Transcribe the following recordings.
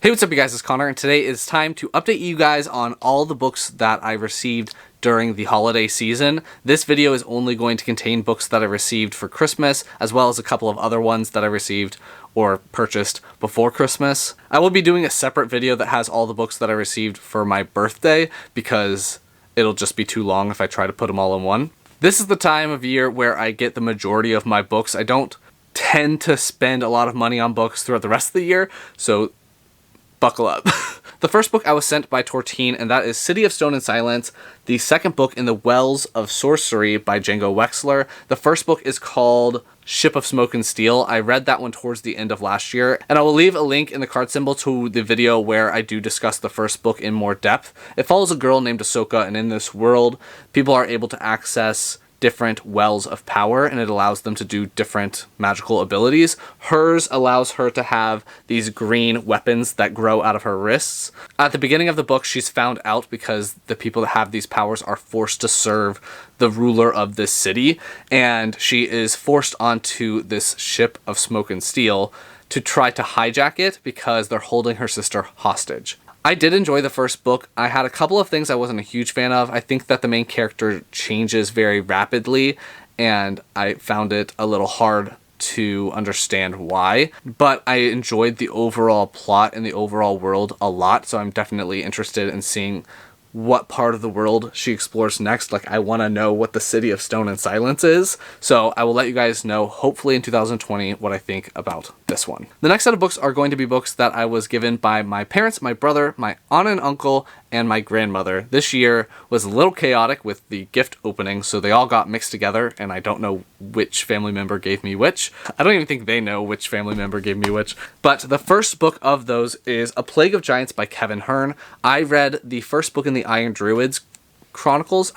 Hey, what's up you guys, it's Connor, and today it's time to update you guys on all the books that I received during the holiday season. This video is only going to contain books that I received for Christmas, as well as a couple of other ones that I received or purchased before Christmas. I will be doing a separate video that has all the books that I received for my birthday, because it'll just be too long if I try to put them all in one. This is the time of year where I get the majority of my books. I don't tend to spend a lot of money on books throughout the rest of the year, so buckle up. The first book I was sent by Tortine, and that is City of Stone and Silence, the second book in the Wells of Sorcery by Django Wexler. The first book is called Ship of Smoke and Steel. I read that one towards the end of last year, and I will leave a link in the card symbol to the video where I do discuss the first book in more depth. It follows a girl named Ahsoka, and in this world, people are able to access different wells of power, and it allows them to do different magical abilities. Hers allows her to have these green weapons that grow out of her wrists. At the beginning of the book, she's found out because the people that have these powers are forced to serve the ruler of this city, and she is forced onto this ship of smoke and steel to try to hijack it because they're holding her sister hostage. I did enjoy the first book. I had a couple of things I wasn't a huge fan of. I think that the main character changes very rapidly, and I found it a little hard to understand why. But I enjoyed the overall plot and the overall world a lot, so I'm definitely interested in seeing what part of the world she explores next. Like, I want to know what the City of Stone and Silence is, so I will let you guys know, hopefully in 2020, what I think about this one. The next set of books are going to be books that I was given by my parents, my brother, my aunt and uncle, and my grandmother. This year was a little chaotic with the gift opening, so they all got mixed together, and I don't know which family member gave me which. I don't even think they know which family member gave me which. But the first book of those is A Plague of Giants by Kevin Hearn. I read the first book in the Iron Druid Chronicles,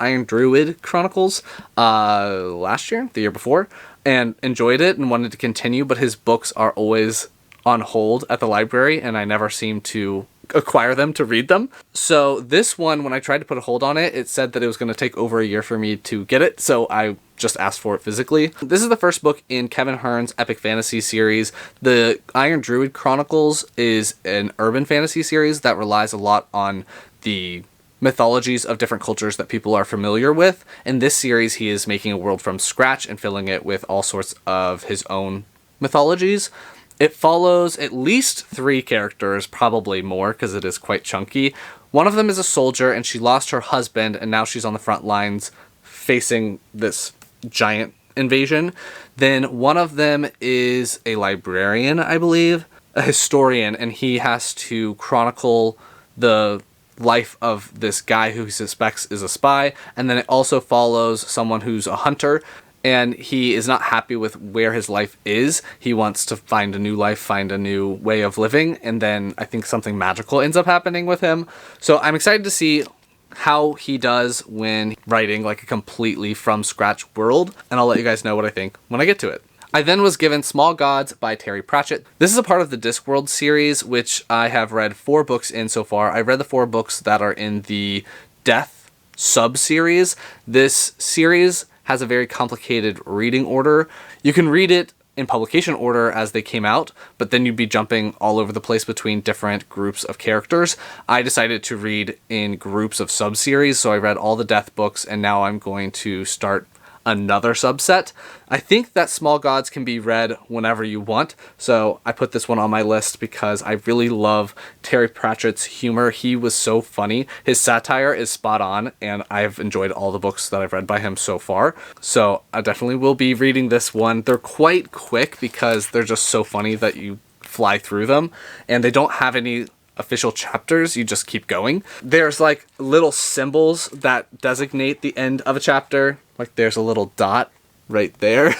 last year, the year before, and enjoyed it and wanted to continue, but his books are always on hold at the library, and I never seem to acquire them to read them. So this one, when I tried to put a hold on it, it said that it was going to take over a year for me to get it, so I just asked for it physically. This is the first book in Kevin Hearn's epic fantasy series. The Iron Druid Chronicles is an urban fantasy series that relies a lot on the mythologies of different cultures that people are familiar with. In this series, he is making a world from scratch and filling it with all sorts of his own mythologies. It follows at least 3 characters, probably more, because it is quite chunky. One of them is a soldier, and she lost her husband, and now she's on the front lines facing this giant invasion. Then one of them is a librarian, I believe, a historian, and he has to chronicle the life of this guy who he suspects is a spy. And then it also follows someone who's a hunter, and he is not happy with where his life is. He wants to find a new life, find a new way of living, and then I think something magical ends up happening with him. So I'm excited to see how he does when writing like a completely from scratch world, and I'll let you guys know what I think when I get to it. I then was given Small Gods by Terry Pratchett. This is a part of the Discworld series, which I have read 4 books in so far. I read the 4 books that are in the Death sub-series. This series has a very complicated reading order. You can read it in publication order as they came out, but then you'd be jumping all over the place between different groups of characters. I decided to read in groups of sub-series, so I read all the Death books, and now I'm going to start another subset. I think that Small Gods can be read whenever you want, so I put this one on my list because I really love Terry Pratchett's humor. He was so funny. His satire is spot on, and I've enjoyed all the books that I've read by him so far. So I definitely will be reading this one. They're quite quick because they're just so funny that you fly through them, and they don't have any official chapters. You just keep going. There's like little symbols that designate the end of a chapter. Like there's a little dot right there,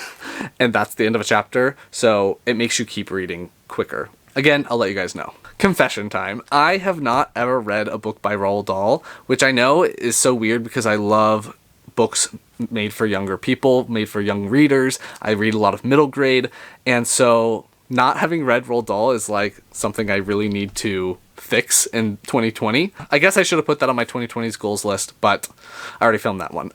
and that's the end of a chapter, so it makes you keep reading quicker. Again, I'll let you guys know. Confession time. I have not ever read a book by Roald Dahl, which I know is so weird because I love books made for younger people, made for young readers. I read a lot of middle grade, and so not having read Roald Dahl is like something I really need to fix in 2020. I guess I should have put that on my 2020's goals list, but I already filmed that one.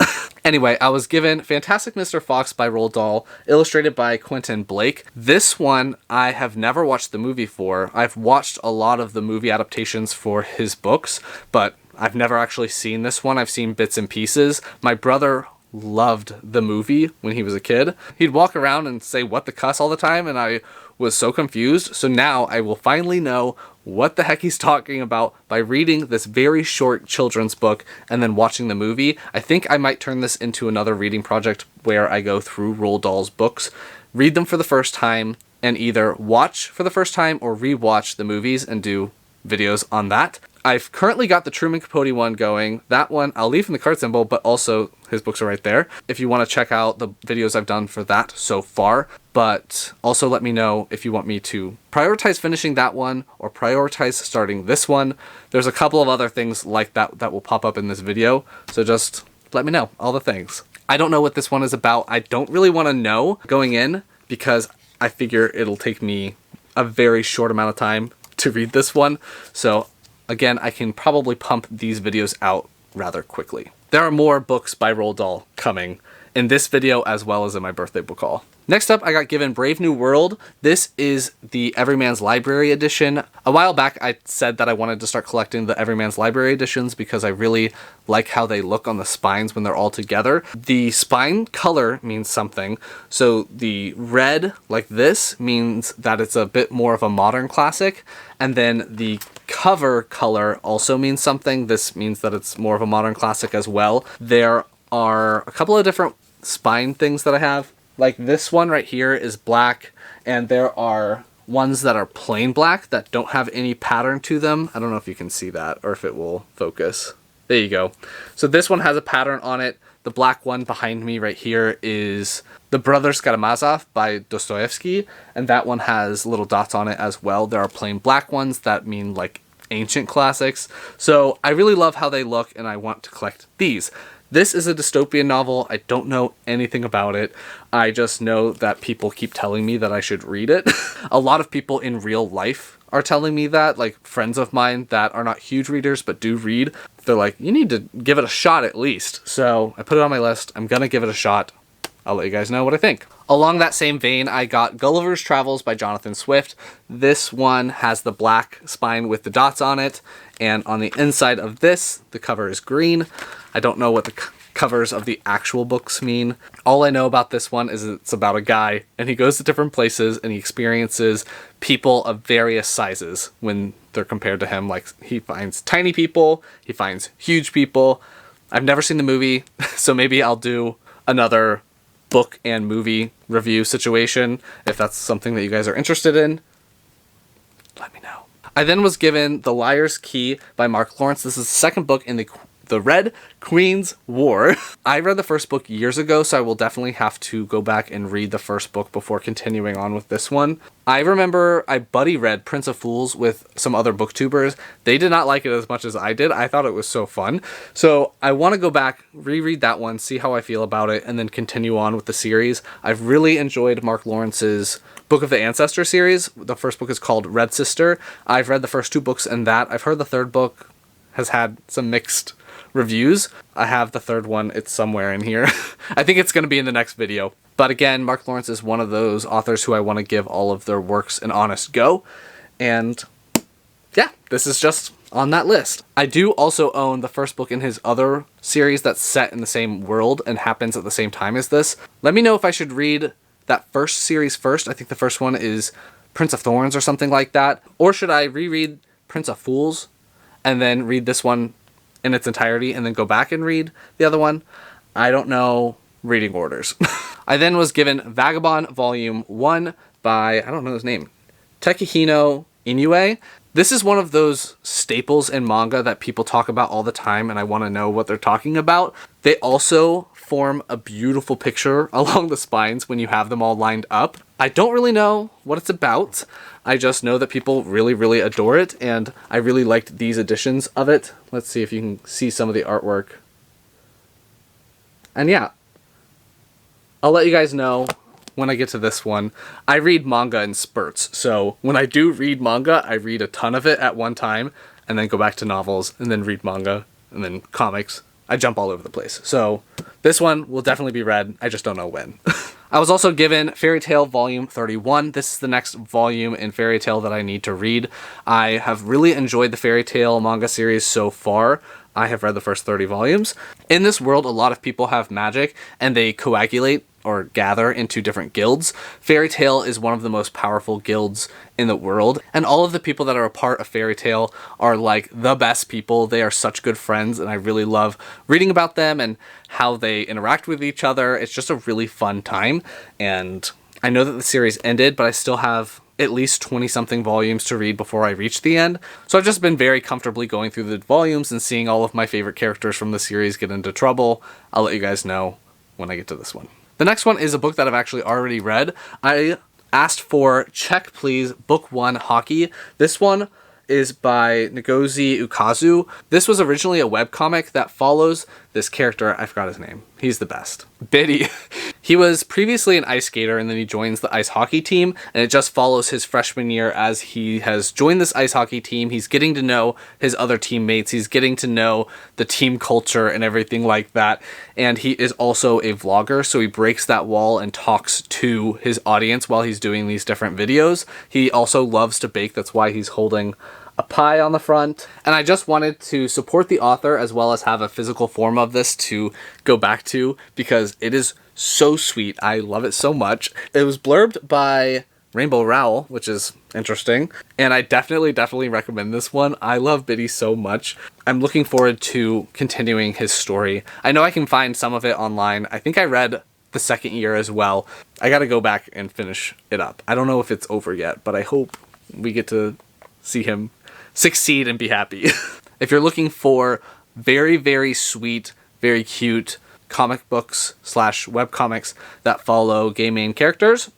Anyway, I was given Fantastic Mr. Fox by Roald Dahl, illustrated by Quentin Blake. This one I have never watched the movie for. I've watched a lot of the movie adaptations for his books, but I've never actually seen this one. I've seen bits and pieces. My brother loved the movie when he was a kid. He'd walk around and say what the cuss all the time, and I was so confused. So now I will finally know what the heck he's talking about by reading this very short children's book and then watching the movie. I think I might turn this into another reading project where I go through Roald Dahl's books, read them for the first time, and either watch for the first time or rewatch the movies and do videos on that. I've currently got the Truman Capote one going. That one I'll leave in the card symbol, but also his books are right there if you want to check out the videos I've done for that so far. But also let me know if you want me to prioritize finishing that one or prioritize starting this one. There's a couple of other things like that that will pop up in this video, so just let me know all the things. I don't know what this one is about. I don't really want to know going in because I figure it'll take me a very short amount of time to read this one. So again, I can probably pump these videos out rather quickly. There are more books by Roald Dahl coming in this video as well as in my birthday book haul. Next up, I got given Brave New World. This is the Everyman's Library edition. A while back, I said that I wanted to start collecting the Everyman's Library editions because I really like how they look on the spines when they're all together. The spine color means something. So the red, like this, means that it's a bit more of a modern classic. And then the cover color also means something. This means that it's more of a modern classic as well. There are a couple of different spine things that I have. Like this one right here is black, and there are ones that are plain black that don't have any pattern to them. I don't know if you can see that or if it will focus. There you go. So this one has a pattern on it. The black one behind me right here is The Brothers Karamazov by Dostoevsky, and that one has little dots on it as well. There are plain black ones that mean like ancient classics. So I really love how they look, and I want to collect these. This is a dystopian novel. I don't know anything about it. I just know that people keep telling me that I should read it. A lot of people in real life are telling me that, like friends of mine that are not huge readers but do read. They're like, you need to give it a shot at least. So I put it on my list. I'm gonna give it a shot. I'll let you guys know what I think. Along that same vein, I got Gullivers Travels by Jonathan Swift. This one has the black spine with the dots on it, and on the inside of this, the cover is green. I don't know what the covers of the actual books mean. All I know about this one is it's about a guy, and he goes to different places, and he experiences people of various sizes when they're compared to him. Like, he finds tiny people, he finds huge people. I've never seen the movie, so maybe I'll do another book and movie review situation. If that's something that you guys are interested in, let me know. I then was given The Liar's Key by Mark Lawrence. This is the second book in the Red Queen's War. I read the first book years ago, so I will definitely have to go back and read the first book before continuing on with this one. I remember I buddy read Prince of Fools with some other booktubers. They did not like it as much as I did. I thought it was so fun. So I want to go back, reread that one, see how I feel about it, and then continue on with the series. I've really enjoyed Mark Lawrence's Book of the Ancestor series. The first book is called Red Sister. I've read the first two books in that. I've heard the third book has had some mixed reviews. I have the third one. It's somewhere in here. I think it's going to be in the next video. But again, Mark Lawrence is one of those authors who I want to give all of their works an honest go. And yeah, this is just on that list. I do also own the first book in his other series that's set in the same world and happens at the same time as this. Let me know if I should read that first series first. I think the first one is Prince of Thorns or something like that. Or should I reread Prince of Fools and then read this one in its entirety and then go back and read the other one? I don't know reading orders. I then was given Vagabond Volume 1 by, I don't know his name, Takehino Inoue. This is one of those staples in manga that people talk about all the time, and I want to know what they're talking about. They also form a beautiful picture along the spines when you have them all lined up. I don't really know what it's about. I just know that people really, really adore it, and I really liked these editions of it. Let's see if you can see some of the artwork. And yeah, I'll let you guys know when I get to this one, I read manga in spurts. So when I do read manga, I read a ton of it at one time and then go back to novels and then read manga and then comics. I jump all over the place. So this one will definitely be read. I just don't know when. I was also given Fairy Tail Volume 31. This is the next volume in Fairy Tail that I need to read. I have really enjoyed the Fairy Tail manga series so far. I have read the first 30 volumes. In this world, a lot of people have magic and they coagulate or gather into different guilds. Fairy Tail is one of the most powerful guilds in the world, and all of the people that are a part of Fairy Tail are like the best people. They are such good friends, and I really love reading about them and how they interact with each other. It's just a really fun time, and I know that the series ended, but I still have at least 20-something volumes to read before I reach the end. So I've just been very comfortably going through the volumes and seeing all of my favorite characters from the series get into trouble. I'll let you guys know when I get to this one. The next one is a book that I've actually already read. I asked for Check Please Book 1 Hockey. This one is by Ngozi Ukazu. This was originally a webcomic that follows this character. I forgot his name. He's the best. Biddy. He was previously an ice skater and then he joins the ice hockey team, and it just follows his freshman year as he has joined this ice hockey team. He's getting to know his other teammates. He's getting to know the team culture and everything like that. And he is also a vlogger, so he breaks that wall and talks to his audience while he's doing these different videos. He also loves to bake. That's why he's holding a pie on the front. And I just wanted to support the author as well as have a physical form of this to go back to because it is so sweet. I love it so much. It was blurbed by Rainbow Rowell, which is interesting. And I definitely recommend this one. I love Biddy so much. I'm looking forward to continuing his story. I know I can find some of it online. I think I read the second year as well. I gotta go back and finish it up. I don't know if it's over yet, but I hope we get to see him succeed and be happy. If you're looking for very sweet, very cute comic books / webcomics that follow gay main characters,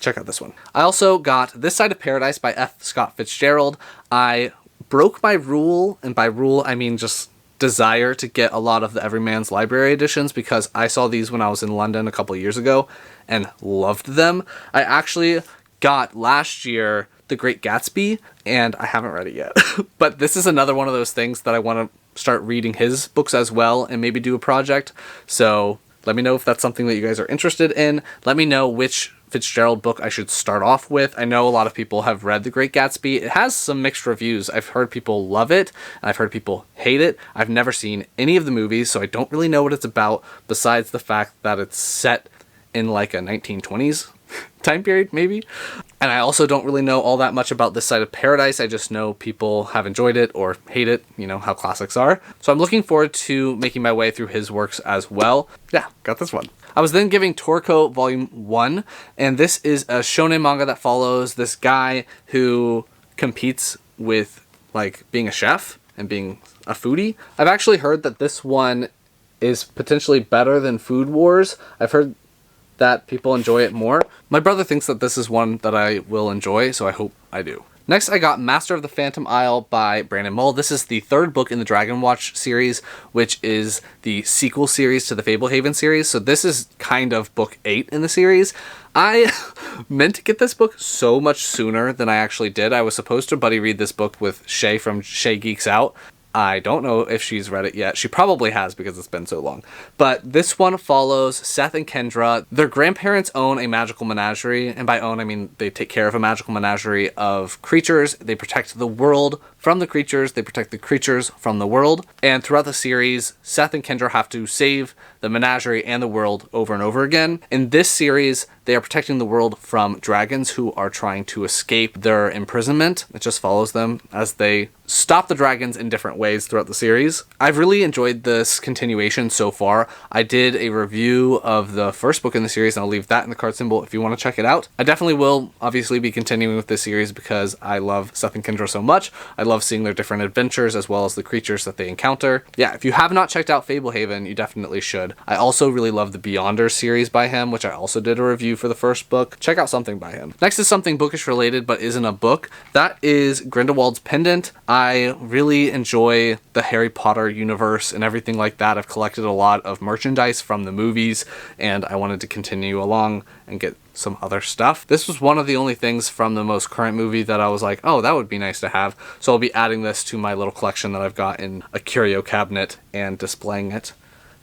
check out this one. I also got This Side of Paradise by F. Scott Fitzgerald. I broke my rule, and by rule I mean just desire to get a lot of the Everyman's Library editions because I saw these when I was in London a couple of years ago and loved them. I actually got last year The Great Gatsby, and I haven't read it yet. But this is another one of those things that I want to start reading his books as well and maybe do a project. So let me know if that's something that you guys are interested in. Let me know which Fitzgerald book I should start off with. I know a lot of people have read The Great Gatsby. It has some mixed reviews. I've heard people love it, and I've heard people hate it. I've never seen any of the movies, so I don't really know what it's about besides the fact that it's set in like a 1920s time period, maybe. And I also don't really know all that much about This Side of Paradise. I just know people have enjoyed it or hate it, you know how classics are. So I'm looking forward to making my way through his works as well. Yeah, got this one. I was then giving Torko Volume 1, and this is a shonen manga that follows this guy who competes with like being a chef and being a foodie. I've actually heard that this one is potentially better than Food Wars. I've heard that people enjoy it more. My brother thinks that this is one that I will enjoy, so I hope I do. Next, I got Master of the Phantom Isle by Brandon Mull. This is the third book in the Dragonwatch series, which is the sequel series to the Fablehaven series. So this is kind of book 8 in the series. I meant to get this book so much sooner than I actually did. I was supposed to buddy read this book with Shae from ShaeGeeksOut. I don't know if she's read it yet. She probably has because it's been so long. But this one follows Seth and Kendra. Their grandparents own a magical menagerie, and by own I mean they take care of a magical menagerie of creatures. They protect the world from the creatures. They protect the creatures from the world. And throughout the series, Seth and Kendra have to save the menagerie and the world over and over again. In this series, they are protecting the world from dragons who are trying to escape their imprisonment. It just follows them as they stop the dragons in different ways throughout the series. I've really enjoyed this continuation so far. I did a review of the first book in the series, and I'll leave that in the card symbol if you want to check it out. I definitely will obviously be continuing with this series because I love Seth and Kendra so much. I love seeing their different adventures as well as the creatures that they encounter. Yeah, if you have not checked out Fablehaven, you definitely should. I also really love the Beyonders series by him, which I also did a review review for the first book, check out something by him. Next is something bookish related but isn't a book. That is Grindelwald's Pendant. I really enjoy the Harry Potter universe and everything like that. I've collected a lot of merchandise from the movies, and I wanted to continue along and get some other stuff. This was one of the only things from the most current movie that I was like, oh, that would be nice to have. So I'll be adding this to my little collection that I've got in a curio cabinet and displaying it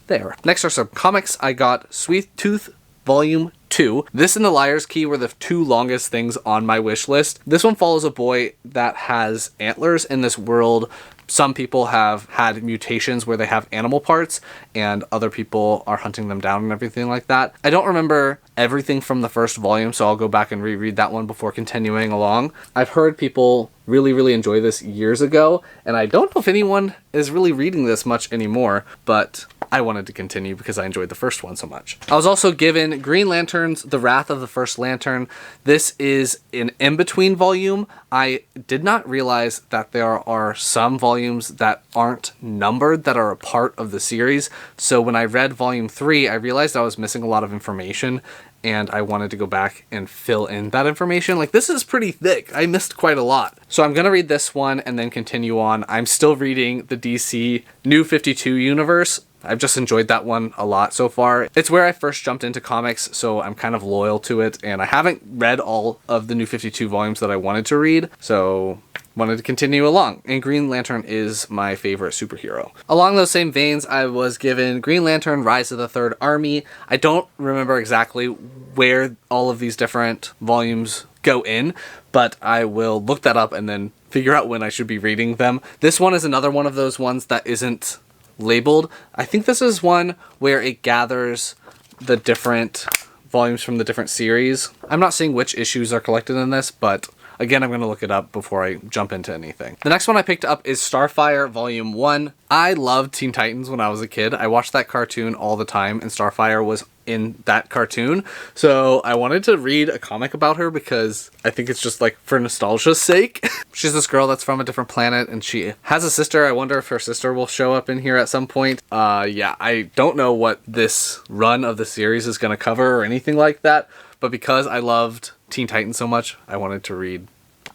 there. Next are some comics. I got Sweet Tooth Volume 2. This and The Liar's Key were the two longest things on my wish list. This one follows a boy that has antlers in this world. Some people have had mutations where they have animal parts, and other people are hunting them down and everything like that. I don't remember everything from the first volume, so I'll go back and reread that one before continuing along. I've heard people really enjoy this years ago, and I don't know if anyone is really reading this much anymore, but I wanted to continue because I enjoyed the first one so much. I was also given Green Lantern's The Wrath of the First Lantern. This is an in-between volume. I did not realize that there are some volumes that aren't numbered that are a part of the series. So when I read volume 3, I realized I was missing a lot of information, and I wanted to go back and fill in that information. Like, this is pretty thick. I missed quite a lot. So I'm gonna read this one and then continue on. I'm still reading the DC New 52 universe. I've just enjoyed that one a lot so far. It's where I first jumped into comics, so I'm kind of loyal to it, and I haven't read all of the New 52 volumes that I wanted to read, so wanted to continue along. And Green Lantern is my favorite superhero. Along those same veins, I was given Green Lantern Rise of the Third Army. I don't remember exactly where all of these different volumes go in, but I will look that up and then figure out when I should be reading them. This one is another one of those ones that isn't labeled. I think this is one where it gathers the different volumes from the different series. I'm not seeing which issues are collected in this, but again, I'm going to look it up before I jump into anything. The next one I picked up is Starfire Volume 1. I loved Teen Titans when I was a kid. I watched that cartoon all the time, and Starfire was in that cartoon. So I wanted to read a comic about her because I think it's just like for nostalgia's sake. She's this girl that's from a different planet, and she has a sister. I wonder if her sister will show up in here at some point. Yeah, I don't know what this run of the series is going to cover or anything like that, but because I loved Teen Titans so much, I wanted to read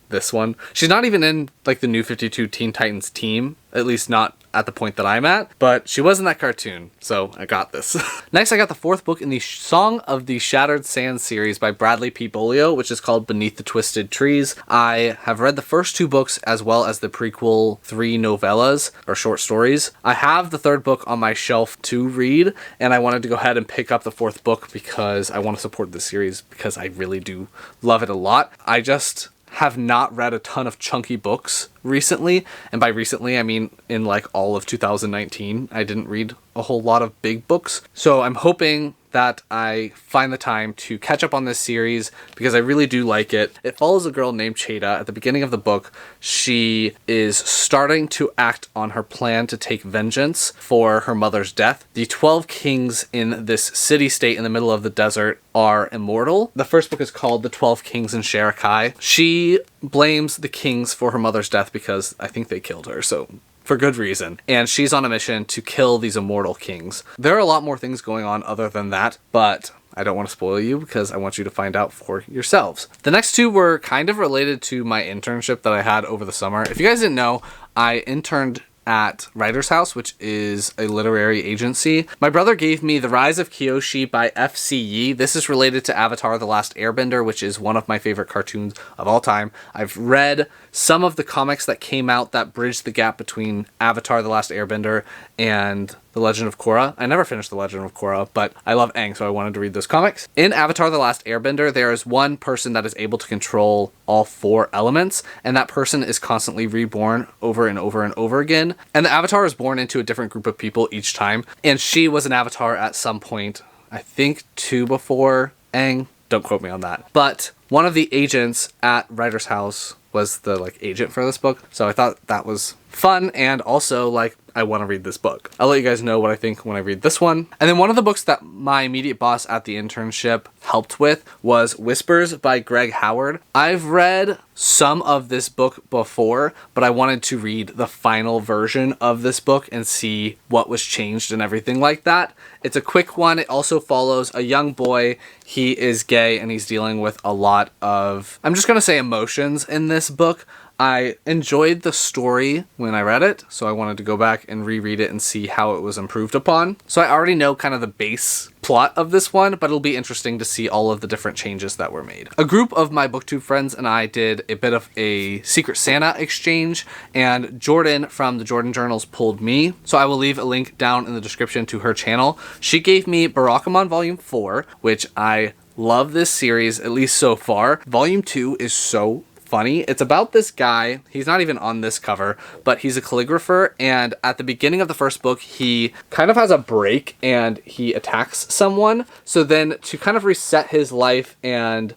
this one. She's not even in like the New 52 Teen Titans team, at least not at the point that I'm at, but she was in that cartoon, so I got this. Next, I got the fourth book in the Song of the Shattered Sands series by Bradley P. Bolio, which is called Beneath the Twisted Trees. I have read the first two books as well as the prequel 3 novellas or short stories. I have the third book on my shelf to read, and I wanted to go ahead and pick up the fourth book because I want to support the series because I really do love it a lot. I just have not read a ton of chunky books recently, and by recently I mean in like all of 2019. I didn't read a whole lot of big books, so I'm hoping that I find the time to catch up on this series because I really do like it. It follows a girl named Cheda. At the beginning of the book, she is starting to act on her plan to take vengeance for her mother's death. The 12 kings in this city-state in the middle of the desert are immortal. The first book is called The 12 Kings in Shire. She blames the kings for her mother's death because I think they killed her, so for good reason. And she's on a mission to kill these immortal kings. There are a lot more things going on other than that, but I don't want to spoil you because I want you to find out for yourselves. The next two were kind of related to my internship that I had over the summer. If you guys didn't know, I interned at Writer's House, which is a literary agency. My brother gave me The Rise of Kyoshi by F.C.E. This is related to Avatar: The Last Airbender, which is one of my favorite cartoons of all time. I've read some of the comics that came out that bridged the gap between Avatar: The Last Airbender and The Legend of Korra. I never finished The Legend of Korra, but I love Aang, so I wanted to read those comics. In Avatar: The Last Airbender, there is one person that is able to control all 4 elements, and that person is constantly reborn over and over and over again. And the Avatar is born into a different group of people each time, and she was an Avatar at some point, I think 2 before Aang. Don't quote me on that. But one of the agents at Writer's House was the agent for this book, so I thought that was fun, and also I want to read this book. I'll let you guys know what I think when I read this one. And then one of the books that my immediate boss at the internship helped with was Whispers by Greg Howard. I've read some of this book before, but I wanted to read the final version of this book and see what was changed and everything like that. It's a quick one. It also follows a young boy. He is gay and he's dealing with a lot of, I'm just going to say, emotions in this book. I enjoyed the story when I read it, so I wanted to go back and reread it and see how it was improved upon. So I already know kind of the base plot of this one, but it'll be interesting to see all of the different changes that were made. A group of my booktube friends and I did a bit of a Secret Santa exchange, and Jordan from the Jordan Journals pulled me, so I will leave a link down in the description to her channel. She gave me Barakamon Volume 4, which I love this series, at least so far. Volume 2 is so funny. It's about this guy. He's not even on this cover, but he's a calligrapher, and at the beginning of the first book, he kind of has a break and he attacks someone. So then to kind of reset his life and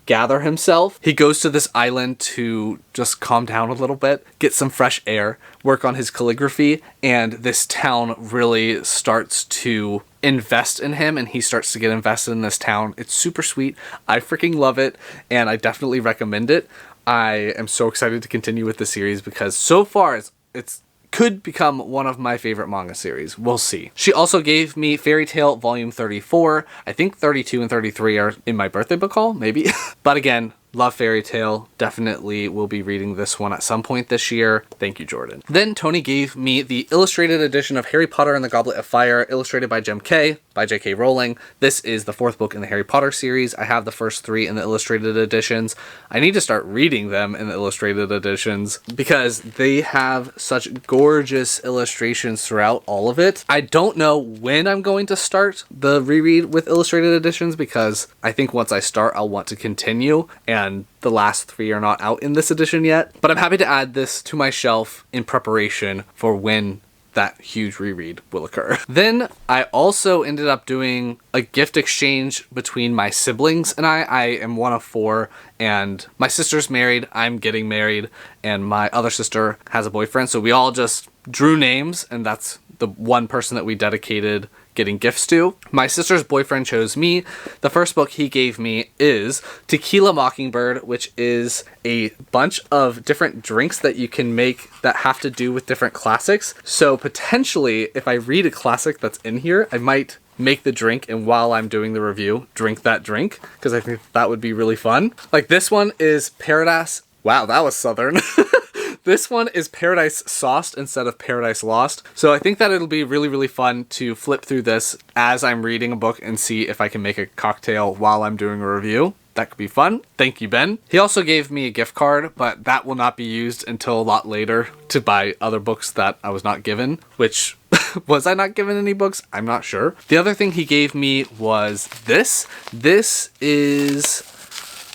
gather himself, he goes to this island to just calm down a little bit, get some fresh air, work on his calligraphy, and this town really starts to invest in him, and he starts to get invested in this town. It's super sweet. I freaking love it, and I definitely recommend it. I am so excited to continue with the series because so far it's could become one of my favorite manga series. We'll see. She also gave me Fairy Tail Volume 34. I think 32 and 33 are in my birthday book haul, maybe. But again, love Fairy Tail. Definitely will be reading this one at some point this year. Thank you, Jordan. Then Tony gave me the illustrated edition of Harry Potter and the Goblet of Fire, illustrated by Jem K. by J.K. Rowling. This is the 4th book in the Harry Potter series. I have the first 3 in the illustrated editions. I need to start reading them in the illustrated editions because they have such gorgeous illustrations throughout all of it. I don't know when I'm going to start the reread with illustrated editions because I think once I start, I'll want to continue, and the last 3 are not out in this edition yet. But I'm happy to add this to my shelf in preparation for when that huge reread will occur. Then I also ended up doing a gift exchange between my siblings and I. I am one of 4, and my sister's married, I'm getting married, and my other sister has a boyfriend. So we all just drew names, and that's the one person that we dedicated getting gifts to. My sister's boyfriend chose me. The first book he gave me is Tequila Mockingbird, which is a bunch of different drinks that you can make that have to do with different classics. So potentially, if I read a classic that's in here, I might make the drink, and while I'm doing the review, drink that drink, because I think that would be really fun. Like this one is Paradise. Wow, that was southern. This one is Paradise Sauced instead of Paradise Lost. So I think that it'll be really, really fun to flip through this as I'm reading a book and see if I can make a cocktail while I'm doing a review. That could be fun. Thank you, Ben. He also gave me a gift card, but that will not be used until a lot later to buy other books that I was not given, which was I not given any books? I'm not sure. The other thing he gave me was this. This is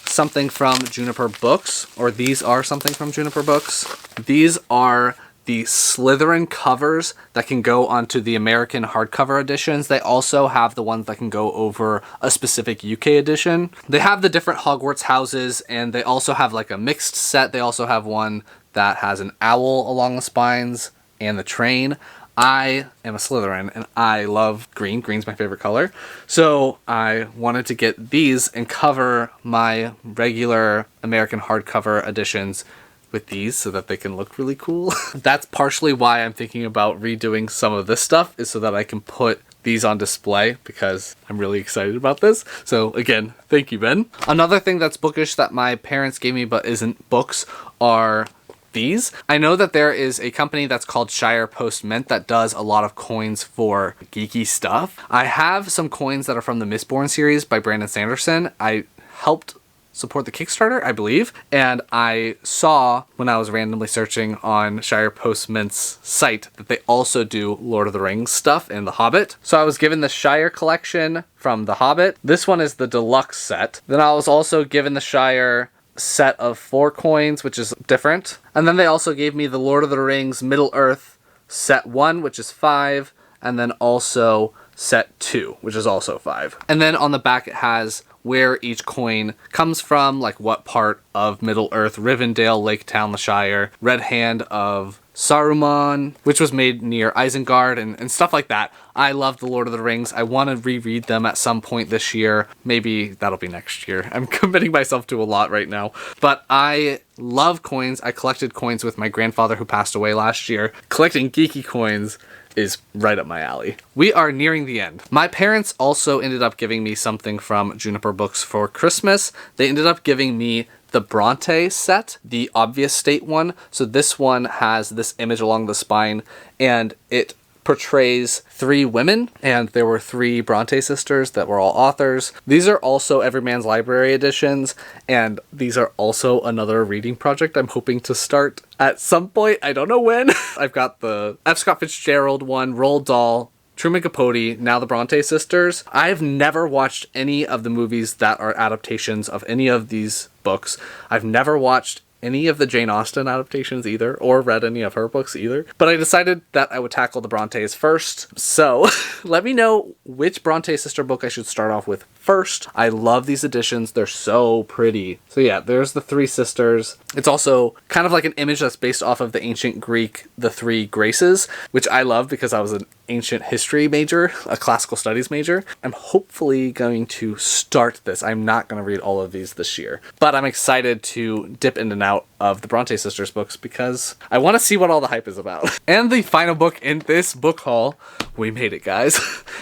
something from Juniper Books, or these are something from Juniper Books. These are the Slytherin covers that can go onto the American hardcover editions. They also have the ones that can go over a specific UK edition. They have the different Hogwarts houses, and they also have like a mixed set. They also have one that has an owl along the spines and the train. I am a Slytherin and I love green. Green's my favorite color. So I wanted to get these and cover my regular American hardcover editions with these so that they can look really cool. That's partially why I'm thinking about redoing some of this stuff, is so that I can put these on display because I'm really excited about this. So again, thank you, Ben. Another thing that's bookish that my parents gave me but isn't books are these. I know that there is a company that's called Shire Post Mint that does a lot of coins for geeky stuff. I have some coins that are from the Mistborn series by Brandon Sanderson. I helped support the Kickstarter, I believe, and I saw when I was randomly searching on Shire Post Mint's site that they also do Lord of the Rings stuff and The Hobbit. So I was given the Shire collection from The Hobbit. This one is the deluxe set. Then I was also given the Shire set of 4 coins, which is different. And then they also gave me the Lord of the Rings Middle Earth set 1, which is 5, and then also set 2, which is also 5. And then on the back it has where each coin comes from, like what part of Middle Earth: Rivendell, Lake Town, the Shire, Red Hand of Saruman, which was made near Isengard, and stuff like that. I love The Lord of the Rings. I want to reread them at some point this year. Maybe that'll be next year. I'm committing myself to a lot right now. But I love coins. I collected coins with my grandfather who passed away last year. Collecting geeky coins is right up my alley. We are nearing the end. My parents also ended up giving me something from Juniper Books for Christmas. They ended up giving me the Bronte set, the obvious state one. So this one has this image along the spine, and it portrays 3 women, and there were 3 Bronte sisters that were all authors. These are also Everyman's Library editions, and these are also another reading project I'm hoping to start at some point. I don't know when. I've got the F. Scott Fitzgerald one, Roald Dahl, Truman Capote, now the Bronte sisters. I've never watched any of the movies that are adaptations of any of these books. I've never watched any of the Jane Austen adaptations either, or read any of her books either. But I decided that I would tackle the Brontes first. So let me know which Bronte sister book I should start off with first. I love these editions. They're so pretty. So yeah, there's the 3 sisters. It's also kind of like an image that's based off of the ancient Greek, the 3 Graces, which I love because I was an ancient history major, a classical studies major. I'm hopefully going to start this. I'm not going to read all of these this year, but I'm excited to dip in and out of the Bronte sisters books because I want to see what all the hype is about. And the final book in this book haul, we made it guys,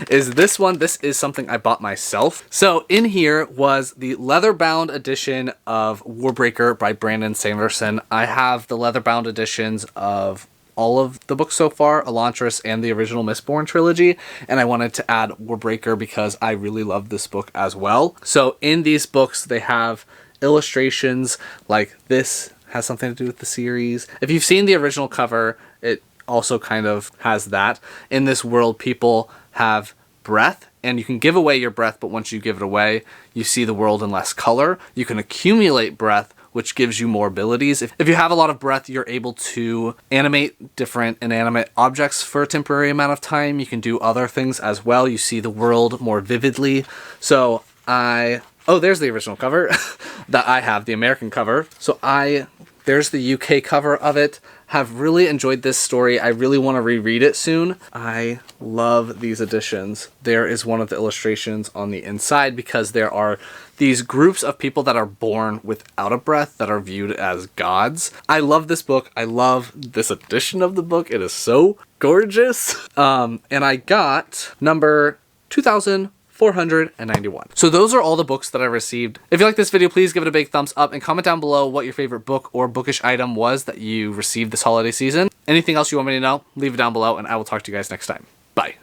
is this one. This is something I bought myself. So in here was the leather-bound edition of Warbreaker by Brandon Sanderson. I have the leather-bound editions of all of the books so far, Elantris and the original Mistborn trilogy, and I wanted to add Warbreaker because I really love this book as well. So in these books, they have illustrations like this has something to do with the series. If you've seen the original cover, it also kind of has that. In this world, people have breath, and you can give away your breath, but once you give it away, you see the world in less color. You can accumulate breath, which gives you more abilities. If you have a lot of breath, you're able to animate different inanimate objects for a temporary amount of time. You can do other things as well. You see the world more vividly. So oh, there's the original cover that I have, the American cover. So there's the UK cover of it. Have really enjoyed this story. I really want to reread it soon. I love these editions. There is one of the illustrations on the inside because there are these groups of people that are born without a breath that are viewed as gods. I love this book. I love this edition of the book. It is so gorgeous. And I got number 2,491. So those are all the books that I received. If you like this video, please give it a big thumbs up and comment down below what your favorite book or bookish item was that you received this holiday season. Anything else you want me to know, leave it down below and I will talk to you guys next time. Bye.